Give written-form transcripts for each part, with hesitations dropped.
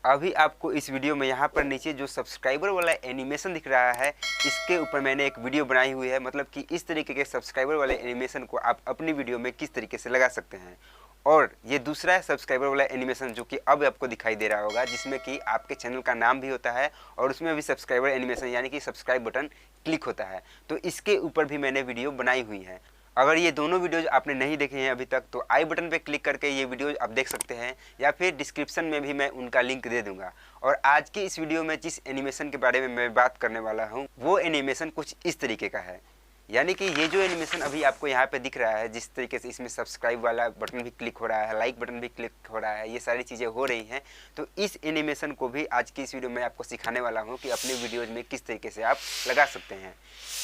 अभी आपको इस वीडियो में यहाँ पर नीचे जो सब्सक्राइबर वाला एनिमेशन दिख रहा है, इसके ऊपर मैंने एक वीडियो बनाई हुई है। मतलब कि इस तरीके के सब्सक्राइबर वाले एनिमेशन को आप अपनी वीडियो में किस तरीके से लगा सकते हैं। और ये दूसरा है सब्सक्राइबर वाला एनिमेशन, जो कि अब आपको दिखाई दे रहा होगा, जिसमें कि आपके चैनल का नाम भी होता है और उसमें भी सब्सक्राइबर एनिमेशन यानी कि सब्सक्राइब बटन क्लिक होता है। तो इसके ऊपर भी मैंने वीडियो बनाई हुई है। अगर ये दोनों वीडियोज आपने नहीं देखे हैं अभी तक, तो आई बटन पे क्लिक करके ये वीडियोज आप देख सकते हैं, या फिर डिस्क्रिप्शन में भी मैं उनका लिंक दे दूंगा। और आज की इस वीडियो में जिस एनिमेशन के बारे में मैं बात करने वाला हूँ, वो एनिमेशन कुछ इस तरीके का है। यानी कि ये जो एनिमेशन अभी आपको यहाँ पे दिख रहा है, जिस तरीके से इसमें सब्सक्राइब वाला बटन भी क्लिक हो रहा है, लाइक बटन भी क्लिक हो रहा है, ये सारी चीज़ें हो रही हैं। तो इस एनिमेशन को भी आज की इस वीडियो में आपको सिखाने वाला हूँ कि अपने वीडियोज़ में किस तरीके से आप लगा सकते हैं।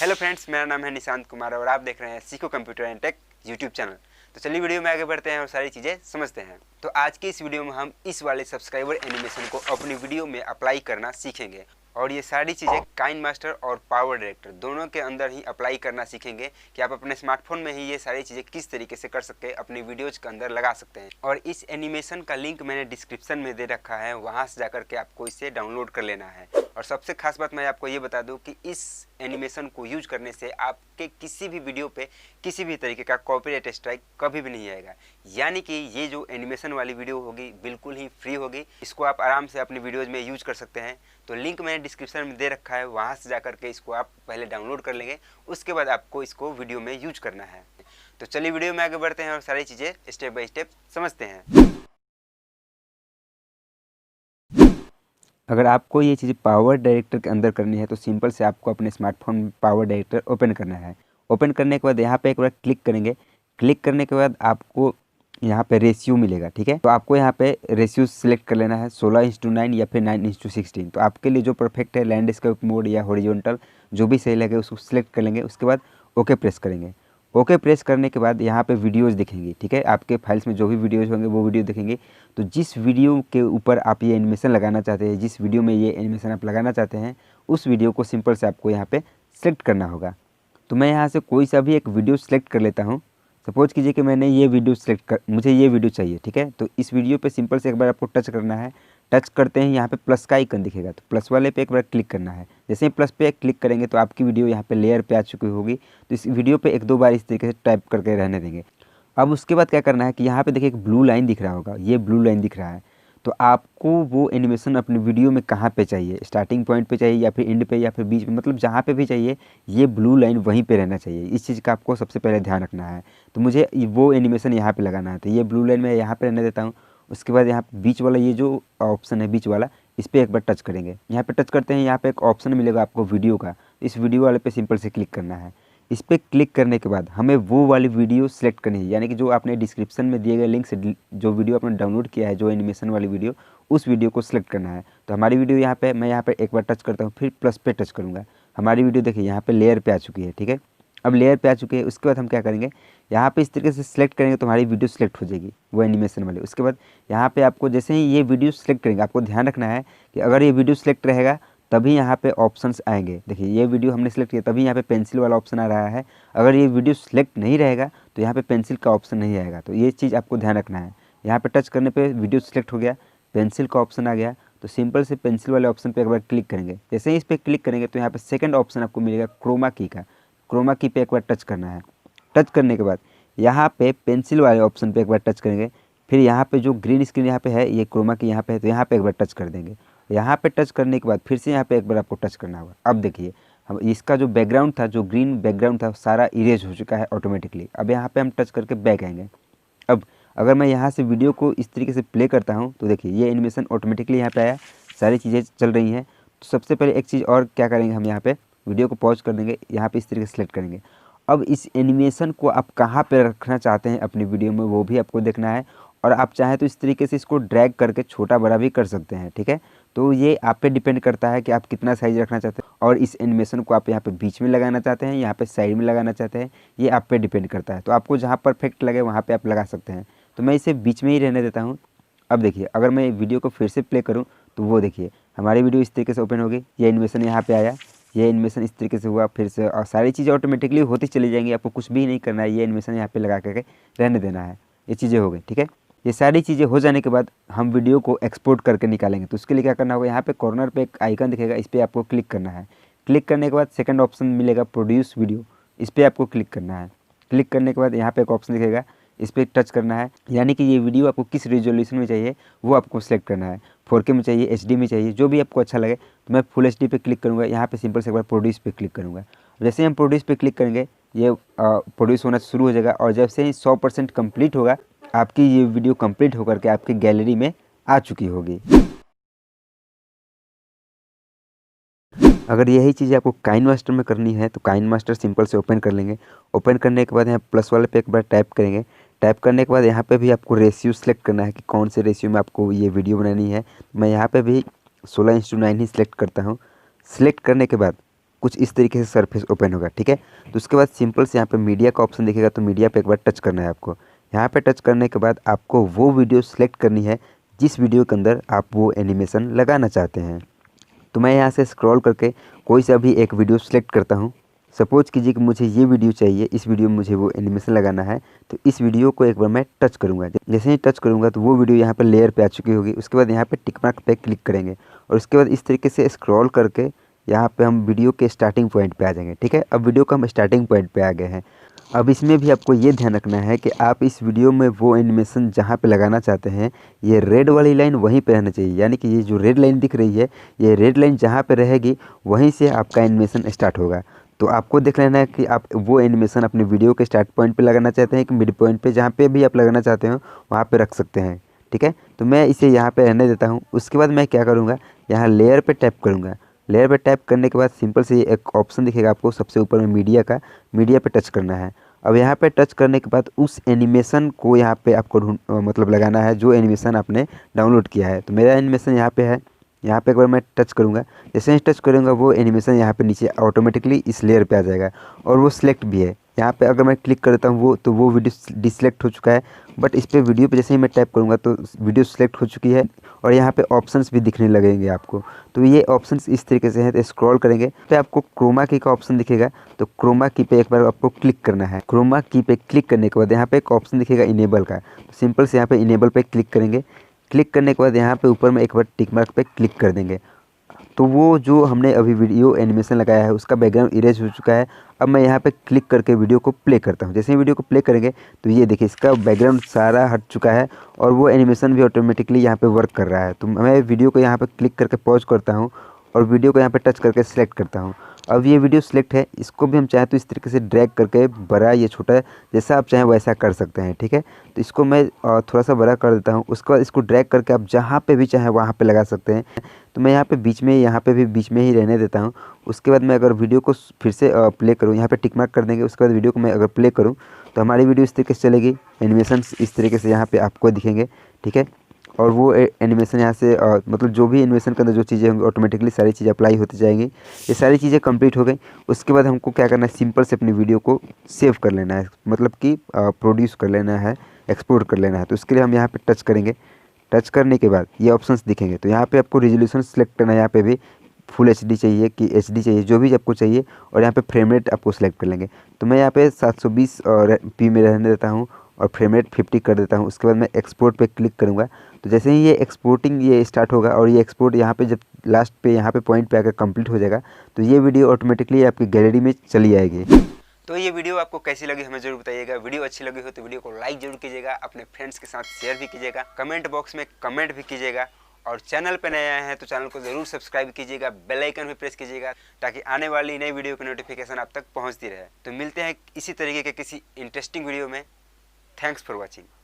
हेलो फ्रेंड्स, मेरा नाम है निशांत कुमार और आप देख रहे हैं सीखो computer and take YouTube channel. तो चलिए वीडियो में आगे बढ़ते हैं और सारी चीज़ें समझते हैं। तो आज की इस वीडियो में हम इस वाले सब्सक्राइबर एनिमेशन को अपनी वीडियो में अप्लाई करना सीखेंगे। और ये सारी चीज़ें काइन मास्टर और पावर डायरेक्टर दोनों के अंदर ही अप्लाई करना सीखेंगे कि आप अपने स्मार्टफोन में ही ये सारी चीज़ें किस तरीके से कर सकते हैं, अपनी वीडियोज़ के अंदर लगा सकते हैं। और इस एनिमेशन का लिंक मैंने डिस्क्रिप्शन में दे रखा है, वहाँ से जाकर के आपको इसे डाउनलोड कर लेना है। और सबसे खास बात मैं आपको ये बता दूं कि इस एनिमेशन को यूज करने से आपके किसी भी वीडियो पे किसी भी तरीके का कॉपीराइट स्ट्राइक कभी भी नहीं आएगा। यानी कि ये जो एनिमेशन वाली वीडियो होगी बिल्कुल ही फ्री होगी, इसको आप आराम से अपनी वीडियोज़ में यूज कर सकते हैं। तो लिंक मैंने डिस्क्रिप्शन में दे रखा है, वहाँ से जाकर के इसको आप पहले डाउनलोड कर लेंगे, उसके बाद आपको इसको वीडियो में यूज करना है। तो चलिए वीडियो में आगे बढ़ते हैं और सारी चीज़ें स्टेप बाय स्टेप समझते हैं। अगर आपको ये चीज़ पावर डायरेक्टर के अंदर करनी है तो सिंपल से आपको अपने स्मार्टफोन में पावर डायरेक्टर ओपन करना है। ओपन करने के बाद यहाँ पे एक बार क्लिक करेंगे। क्लिक करने के बाद आपको यहाँ पे रेशियो मिलेगा, ठीक है। तो आपको यहाँ पे रेशियो सिलेक्ट कर लेना है 16:9 या फिर 9:16। तो आपके लिए जो परफेक्ट है, लैंडस्केप मोड या हॉरिजॉन्टल, जो भी सही लगे उसको सिलेक्ट कर लेंगे। उसके बाद ओके प्रेस करेंगे। ओके प्रेस करने के बाद यहाँ पे वीडियोज़ दिखेंगी, ठीक है। आपके फाइल्स में जो भी वीडियोज़ होंगे वो वीडियो दिखेंगे। तो जिस वीडियो के ऊपर आप ये एनिमेशन लगाना चाहते हैं, जिस वीडियो में ये एनिमेशन आप लगाना चाहते हैं, उस वीडियो को सिंपल से आपको यहाँ पे सेलेक्ट करना होगा। तो मैं यहाँ से कोई सा भी एक वीडियो सेलेक्ट कर लेता हूँ। सपोज कीजिए कि मैंने ये वीडियो मुझे ये वीडियो चाहिए, ठीक है। तो इस वीडियो पे सिंपल से एक बार आपको टच करना है। टच करते ही यहाँ पे प्लस का आइकन दिखेगा, तो प्लस वाले पे एक बार क्लिक करना है। जैसे ही प्लस पे क्लिक करेंगे तो आपकी वीडियो यहाँ पे लेयर पे आ चुकी होगी। तो इस वीडियो पे 1-2 बार इस तरीके से टाइप करके रहने देंगे। अब उसके बाद क्या करना है कि यहाँ पे देखिए एक ब्लू लाइन दिख रहा होगा, ये ब्लू लाइन दिख रहा है। तो आपको वो एनिमेशन अपनी वीडियो में कहाँ पे चाहिए, स्टार्टिंग पॉइंट पे चाहिए या फिर एंड पे या फिर बीच में, मतलब जहाँ पे भी चाहिए ये ब्लू लाइन वहीं पे रहना चाहिए। इस चीज़ का आपको सबसे पहले ध्यान रखना है। तो मुझे वो एनिमेशन यहाँ पे लगाना है, तो ये ब्लू लाइन मैं यहाँ पे रहने देता हूँ। उसके बाद यहाँ बीच वाला ये जो ऑप्शन है बीच वाला, इस पर एक बार टच करेंगे। यहाँ पे टच करते हैं, यहाँ पे एक ऑप्शन मिलेगा आपको वीडियो का। इस वीडियो वाले पे सिंपल से क्लिक करना है। इस पर क्लिक करने के बाद हमें वो वाली वीडियो सेलेक्ट करनी है, यानी कि जो आपने डिस्क्रिप्शन में दिए गए लिंक से जो वीडियो आपने डाउनलोड किया है, जो एनिमेशन वाली वीडियो, उस वीडियो को सिलेक्ट करना है। तो हमारी वीडियो यहाँ पे, मैं यहाँ पे एक बार टच करता हूँ, फिर प्लस पे टच करूँगा। हमारी वीडियो देखिए यहाँ पे लेयर पे आ चुकी है, ठीक है। अब लेयर पे आ चुकी है, उसके बाद हम क्या करेंगे, यहाँ पे इस तरीके से सिलेक्ट करेंगे तो हमारी वीडियो सिलेक्ट हो जाएगी वो एनिमेशन वाली। उसके बाद यहाँ पे आपको जैसे ही ये वीडियो सिलेक्ट करेंगे, आपको ध्यान रखना है कि अगर ये वीडियो सिलेक्ट रहेगा तभी यहाँ पे ऑप्शंस आएंगे। देखिए ये वीडियो हमने सेलेक्ट किया, तभी यहाँ पे पेंसिल वाला ऑप्शन आ रहा है। अगर ये वीडियो सिलेक्ट नहीं रहेगा तो यहाँ पे पेंसिल का ऑप्शन नहीं आएगा। तो ये चीज़ आपको ध्यान रखना है। यहाँ पे टच करने पे वीडियो सिलेक्ट हो गया, पेंसिल का ऑप्शन आ गया, तो सिंपल से पेंसिल वाले ऑप्शन पे एक बार क्लिक करेंगे। जैसे ही इस पर क्लिक करेंगे तो यहाँ पे सेकंड ऑप्शन आपको मिलेगा क्रोमा की का। क्रोमा की पे एक बार टच करना है। टच करने के बाद यहाँ पे पेंसिल वाले ऑप्शन पे एक बार टच करेंगे। फिर यहाँ पे जो ग्रीन स्क्रीन यहाँ पे है, ये क्रोमा की यहाँ पे है, तो यहाँ पे एक बार टच कर देंगे। यहाँ पे टच करने के बाद फिर से यहाँ पे एक बार आपको टच करना होगा। अब देखिए हम इसका जो बैकग्राउंड था, जो ग्रीन बैकग्राउंड था, सारा इरेज हो चुका है ऑटोमेटिकली। अब यहाँ पे हम टच करके बैक आएंगे। अब अगर मैं यहाँ से वीडियो को इस तरीके से प्ले करता हूँ तो देखिए ये एनिमेशन ऑटोमेटिकली यहाँ पे आया, सारी चीज़ें चल रही हैं। तो सबसे पहले एक चीज़ और क्या करेंगे, हम यहाँ पे वीडियो को पॉज कर देंगे, यहाँ पे इस तरीके से सेलेक्ट करेंगे। अब इस एनिमेशन को आप कहाँ पे रखना चाहते हैं अपनी वीडियो में, वो भी आपको देखना है। और आप चाहें तो इस तरीके से इसको ड्रैग करके छोटा बड़ा भी कर सकते हैं, ठीक है। तो ये आप पे डिपेंड करता है कि आप कितना साइज रखना चाहते हैं। और इस एनिमेशन को आप यहाँ पे बीच में लगाना चाहते हैं, यहाँ पे साइड में लगाना चाहते हैं, ये आप पे डिपेंड करता है। तो आपको जहाँ परफेक्ट लगे वहाँ पे आप लगा सकते हैं। तो मैं इसे बीच में ही रहने देता हूँ। अब देखिए अगर मैं वीडियो को फिर से प्ले करूँ तो वो देखिए हमारी वीडियो इस तरीके से ओपन होगी, ये एनिमेशन यहाँ पे आया, ये एनिमेशन इस तरीके से हुआ फिर से, और सारी चीज़ें ऑटोमेटिकली होती चली जाएंगी। आपको कुछ भी नहीं करना है, ये एनिमेशन यहाँ पे लगा करके रहने देना है। ये चीज़ें हो गई, ठीक है। ये सारी चीज़ें हो जाने के बाद हम वीडियो को एक्सपोर्ट करके निकालेंगे। तो उसके लिए क्या करना होगा, यहाँ पे कॉर्नर पे एक आइकन दिखेगा, इस पर आपको क्लिक करना है। क्लिक करने के बाद सेकंड ऑप्शन मिलेगा प्रोड्यूस वीडियो, इस पर आपको क्लिक करना है। क्लिक करने के बाद यहाँ पे एक ऑप्शन दिखेगा, इस पर टच करना है। यानी कि ये वीडियो आपको किस रेजोल्यूशन में चाहिए वो आपको सेलेक्ट करना है, 4K में चाहिए, HD में चाहिए, जो भी आपको अच्छा लगे। तो मैं फुल HD पे क्लिक करूँगा। यहाँ पे सिंपल से एक बार प्रोड्यूस पे क्लिक करूँगा। जैसे हम प्रोड्यूस पे क्लिक करेंगे ये प्रोड्यूस होना शुरू हो जाएगा, और जैसे ही 100% कंप्लीट होगा आपकी ये वीडियो कंप्लीट होकर के आपकी गैलरी में आ चुकी होगी। अगर यही चीज़ आपको काइन मास्टर में करनी है तो काइन मास्टर सिंपल से ओपन कर लेंगे। ओपन करने के बाद यहाँ प्लस वाले पे एक बार टैप करेंगे। टैप करने के बाद यहाँ पे भी आपको रेशियो सेलेक्ट करना है कि कौन से रेशियो में आपको ये वीडियो बनानी है। मैं यहाँ पे भी 16:9 ही सिलेक्ट करता हूँ। सिलेक्ट करने के बाद कुछ इस तरीके से सरफेस ओपन होगा, ठीक है। तो उसके बाद सिंपल से यहाँ पे मीडिया का ऑप्शन दिखेगा, तो मीडिया पे एक बार टच करना है आपको। यहाँ पे टच करने के बाद आपको वो वीडियो सेलेक्ट करनी है जिस वीडियो के अंदर आप वो एनिमेशन लगाना चाहते हैं। तो मैं यहाँ से स्क्रॉल करके कोई सा भी एक वीडियो सेलेक्ट करता हूँ। सपोज कीजिए कि मुझे ये वीडियो चाहिए, इस वीडियो में मुझे वो एनिमेशन लगाना है। तो इस वीडियो को एक बार मैं टच करूँगा। जैसे ही टच करूँगा तो वो वीडियो यहाँ पे लेयर पे आ चुकी होगी। उसके बाद यहाँ पे टिक मार्क पे क्लिक करेंगे और उसके बाद इस तरीके से स्क्रॉल करके यहाँ पे हम वीडियो के स्टार्टिंग पॉइंट पे आ जाएंगे, ठीक है। अब वीडियो का हम स्टार्टिंग पॉइंट पे आ गए हैं। अब इसमें भी आपको ये ध्यान रखना है कि आप इस वीडियो में वो एनिमेशन जहाँ पे लगाना चाहते हैं ये रेड वाली लाइन वहीं पे रहना चाहिए। यानी कि ये जो रेड लाइन दिख रही है, ये रेड लाइन जहाँ पे रहेगी वहीं से आपका एनिमेशन स्टार्ट होगा। तो आपको देख लेना है कि आप वो एनिमेशन अपने वीडियो के स्टार्ट पॉइंट पे लगाना चाहते हैं कि मिड पॉइंट पे, जहाँ पे भी आप लगाना चाहते हो वहाँ पे रख सकते हैं, ठीक है। तो मैं इसे यहाँ पे रहने देता हूँ। उसके बाद मैं क्या करूँगा, यहाँ लेयर पे टैप करूँगा। लेयर पे टैप करने के बाद सिंपल से एक ऑप्शन दिखेगा आपको सबसे ऊपर में मीडिया का, मीडिया पे टच करना है। अब यहाँ पे टच करने के बाद उस एनिमेशन को यहाँ पे आपको मतलब लगाना है जो एनिमेशन आपने डाउनलोड किया है। तो मेरा एनिमेशन यहाँ पे है, यहाँ पे एक बार मैं टच करूँगा। जैसे ही टच करूँगा वो एनिमेशन यहाँ पे नीचे ऑटोमेटिकली इस लेयर पे आ जाएगा और वो सिलेक्ट भी है। यहाँ पे अगर मैं क्लिक करता हूँ वो वीडियो डिसलेक्ट हो चुका है, बट इस पे वीडियो पे जैसे ही मैं टैप करूँगा तो वीडियो सिलेक्ट हो चुकी है और यहाँ पे ऑप्शंस भी दिखने लगेंगे आपको। तो ये ऑप्शंस इस तरीके से हैं। तो स्क्रॉल करेंगे तो आपको क्रोमा की का ऑप्शन दिखेगा, तो क्रोमा की पे एक बार आपको क्लिक करना है। क्रोमा की पे क्लिक करने के बाद यहाँ पे एक ऑप्शन दिखेगा इनेबल का, तो सिंपल से यहाँ पे इनेबल पे क्लिक करेंगे। क्लिक करने के बाद यहाँ पे ऊपर में एक बार टिक मार्क पे क्लिक कर देंगे। तो वो जो हमने अभी वीडियो एनिमेशन लगाया है उसका बैकग्राउंड इरेज हो चुका है। अब मैं यहाँ पे क्लिक करके वीडियो को प्ले करता हूँ। जैसे ही वीडियो को प्ले करेंगे तो ये देखिए इसका बैकग्राउंड सारा हट चुका है और वो एनिमेशन भी ऑटोमेटिकली यहाँ पे वर्क कर रहा है। तो मैं वीडियो को यहाँ पे क्लिक करके पॉज करता हूँ और वीडियो को यहाँ पे टच करके सिलेक्ट करता हूँ। अब ये वीडियो सिलेक्ट है, इसको भी हम चाहें तो इस तरीके से ड्रैग करके बड़ा या छोटा जैसा आप चाहें वैसा कर सकते हैं, ठीक है। तो इसको मैं थोड़ा सा बड़ा कर देता हूँ। उसके बाद इसको ड्रैग करके आप जहाँ पे भी चाहें वहाँ पे लगा सकते हैं। तो मैं यहाँ पे बीच में, यहाँ पे भी बीच में ही रहने देता हूँ। उसके बाद मैं अगर वीडियो को फिर से प्ले करूँ, यहाँ पे टिक मार्क कर देंगे। उसके बाद वीडियो को मैं अगर प्ले करूँ तो हमारी वीडियो इस तरीके से चलेगी। एनिमेशन इस तरीके से यहाँ पे आपको दिखेंगे, ठीक है। और वो एनिमेशन यहाँ से मतलब जो भी एनिमेशन के अंदर जो चीज़ें होंगी ऑटोमेटिकली सारी चीज़ें अप्लाई होती जाएंगी। ये सारी चीज़ें कंप्लीट हो गई। उसके बाद हमको क्या करना है, सिंपल से अपनी वीडियो को सेव कर लेना है, मतलब कि प्रोड्यूस कर लेना है, एक्सपोर्ट कर लेना है। तो उसके लिए हम यहाँ पे टच करेंगे। टच करने के बाद ये ऑप्शंस दिखेंगे, तो यहाँ पे आपको रेजोल्यूशन सेलेक्ट करना है। यहाँ पे भी फुल HD चाहिए कि HD चाहिए, जो भी आपको चाहिए, और यहाँ पे फ्रेम रेट आपको सेलेक्ट कर लेंगे। तो मैं यहाँ पे 720p में रहने देता हूँ और फ्रेम रेट 50 कर देता हूँ। उसके बाद मैं एक्सपोर्ट पे क्लिक करूँगा। तो जैसे ही ये एक्सपोर्टिंग ये स्टार्ट होगा और ये एक्सपोर्ट यहाँ पे जब लास्ट पे यहाँ पे पॉइंट पे आकर कंप्लीट हो जाएगा तो ये वीडियो ऑटोमेटिकली आपकी गैलरी में चली आएगी। तो ये वीडियो आपको कैसी लगी हमें जरूर बताइएगा। वीडियो अच्छी लगी हो तो वीडियो को लाइक जरूर कीजिएगा, अपने फ्रेंड्स के साथ शेयर भी कीजिएगा, कमेंट बॉक्स में कमेंट भी कीजिएगा, और चैनल पर नए आए हैं तो चैनल को ज़रूर सब्सक्राइब कीजिएगा, बेल आइकन भी प्रेस कीजिएगा ताकि आने वाली नई वीडियो की नोटिफिकेशन आप तक पहुंचती रहे। तो मिलते हैं इसी तरीके के किसी इंटरेस्टिंग वीडियो में। Thanks for watching.